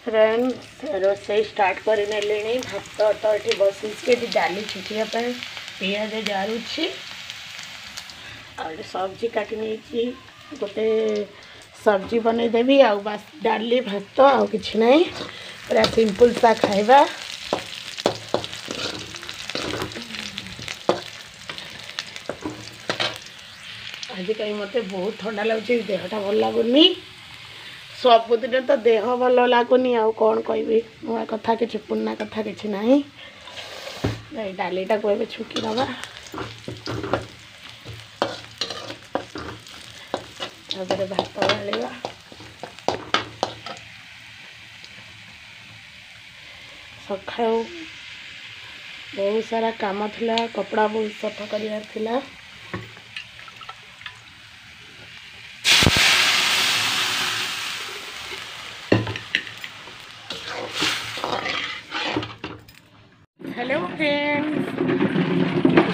Friends रोसे start कर भात तो ये बसी डाली छुटियापी पिज जारुची सब्जी काटी नहीं गोटे सब्जी बनईदेवी बस डाली भात आउ कि ना पूरा सिंपल सा खाइबा। आज कहीं मत बहुत ठंडा लगे देहटा भल लगुनि सबुदिन तो देह भल लगुनि आउ कौन कहि नुआ कथा कि पुराना कथा कि ना डालीटा को ए छुकी दबा भात ढालिबा। सखा बहुत सारा काम थिला कपड़ा बहुत सफा करियार थिला। हेलो फ्रेंड्स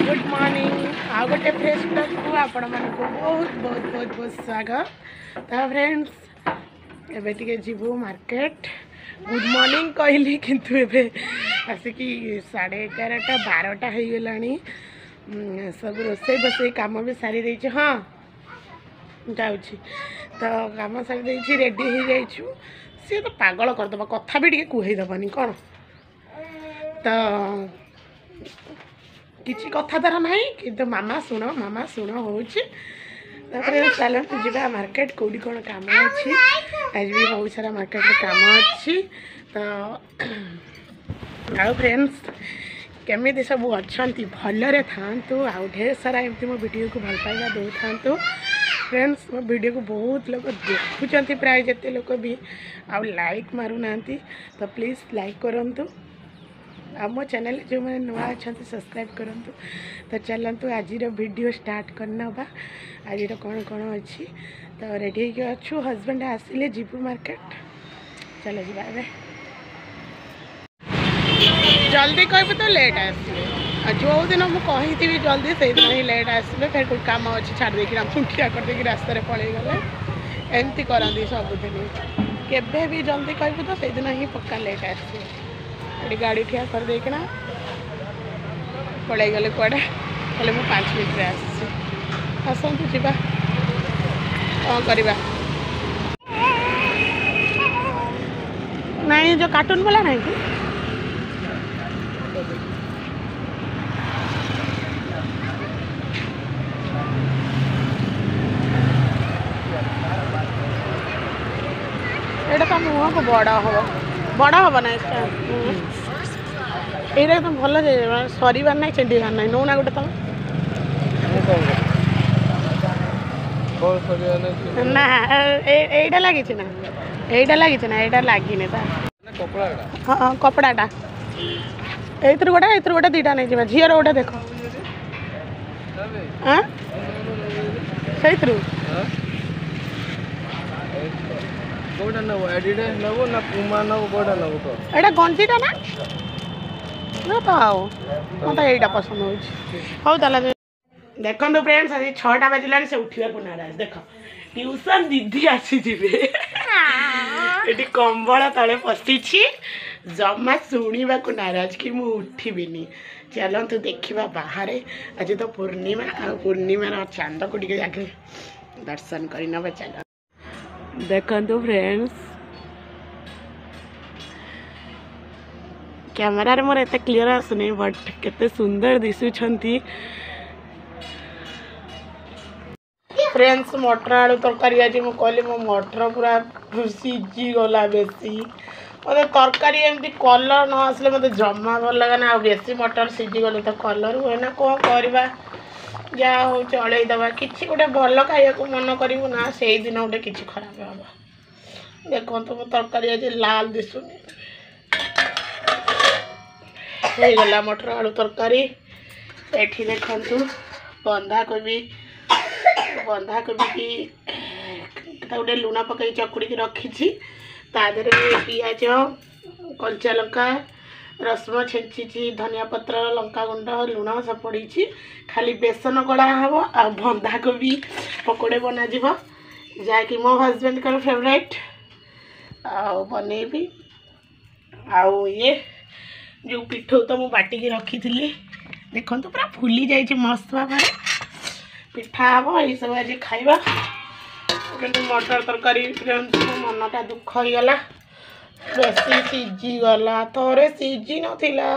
गुड मॉर्निंग आ गोटे फ्रेश ब्लॉग को आपण मानक बहुत बहुत बहुत बहुत स्वागत। तो फ्रेंड्स एबे टिके जीवु मार्केट गुड मॉर्निंग कहली किंतु एबे आसिकी 11:30 12टा हो गलानी सब रोसे बसे काम भी सारी देछि। हाँ जाउछि तो काम सारी देछि रेडी हो जाइछु। सी तो पागल करदबा कथा भी टिके कुहै दबानी कोन तो किसी कथा तार ना कि मामा शुण हो चलते जा मार्केट कौटी कौन कम अच्छी आज भी बहुत सारा मार्केट में कम अच्छी। तो आउ फ्रेंड्स केमी सब अच्छा भलरे था आउ ढेर सारा एमती मो वीडियो को भल पाइबा दो था। फ्रेंड्स मो वीडियो को बहुत लोग देखुं प्राय जिते लोग भी आउ लाइक मारूना तो प्लीज़ लाइक करूँ आ मो चैनल जो मैंने नुआ अच्छा सब्सक्राइब करूँ। तो चलतु आज वीडियो स्टार्ट करना आज कौन कौन अच्छी तो रेडी हो अच्छु हजबैंड आसिले जीवु मार्केट चल जा जल्दी कह तो लेट आस जो दिन मुझे कही जल्दी से दिन ही लेट आसले फिर कोई कम अच्छी छाड़ देना फुंकिया कर देकी रास्तार पलि गले एमती करती सबुदिन केवे भी जल्दी कहबू तो से दिन ही पक्का लेट आस गाड़ी ठिया कर देना पलि गले कड़े कहे मुझे 5 मिनट आसतु जा कौन करवा नहीं जो कार्टून वाला नहीं कि ये तो मुँह को बड़ा हम ना ये तो भल सर ना चेंडार ना नौना गोटे तुम ना यहीटा लगी ना यहीटा लगी ना यहाँ लगे हाँ कपड़ाटा ये गोटे दीटा नहीं जावा झीर गोटे देख हाँ से एटा गंजीटा ना तो आओ मत यहीटा पसंद हो देखो फ्रेंड्स आज 6टा बाजिलानी से उठा को नाराज देख ट्यूशन दीदी आसी ये कंबल तले पशि जमा शुणा को नाराज कि मुझे उठबी। चलतु देखा बाहर आज तो पूर्णिमा आ पूर्णिमार चांद को जाके दर्शन करना चल देखु फ्रेंड्स कैमरा मोर एत क्लीयर आसुनी बट केते सुंदर दिशुछंती। फ्रेंड्स मटर आलू तरकारी आज मुझे कहली मो मटर पूरा सीझी गला बेसी मतलब तरकारी एमती कलर न आसले मत जमा भल लगे ना बेसी मटर सीझी गले तो कलर हुए ना कौन करवा जहाँ हो चलईदबा कि गोटे भल खाया मन करूँ ना से दिन गोटे कि खराब हम देखो तो मो तरकारी आज लाल दिशुनी गला मटर आलू तरकारी एठी देखु बंधाकोबी की गोटे लुण पक चकुड़ी रखी तादे पियाज कंचा लंका रसुण छेची धनिया पत्र लंका गुंड लुण सब पड़ी खाली बेसन गड़ा हम आ बंधाकोबी पकोड़े बना जहाँकि मो हजबैंड का फेवरेट बनईबी आउ ये जो पिठो तो मु बाटिकी रखी थी देखो तो पूरा फुली जाइए मस्त भाव पिठा हम ये सब आज खाइबा कि मटर तरकारी मनटा दुख हो गला बेसी सीझीगला थोड़े सीझी नाला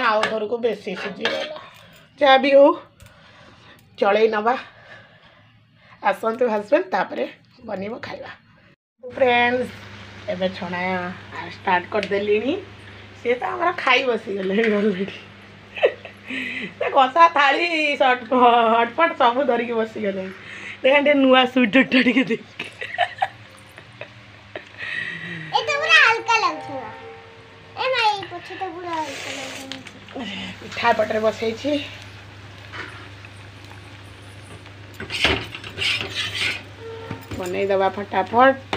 आउ थर को बेसी सीझीगला जहाँ भी हो चल नवा आसतु हजबैंड तापर बनइब खाइबा फ्रेंड्स एबे छणा स्टार्ट करदेली सी तो आम खाई बसीगले अलरेडी कषा थाली हटपट सब धरिकी बसीगले देखा नुआ स्वेटर टे देख पिठा पटे बसई बनई दबा फटाफट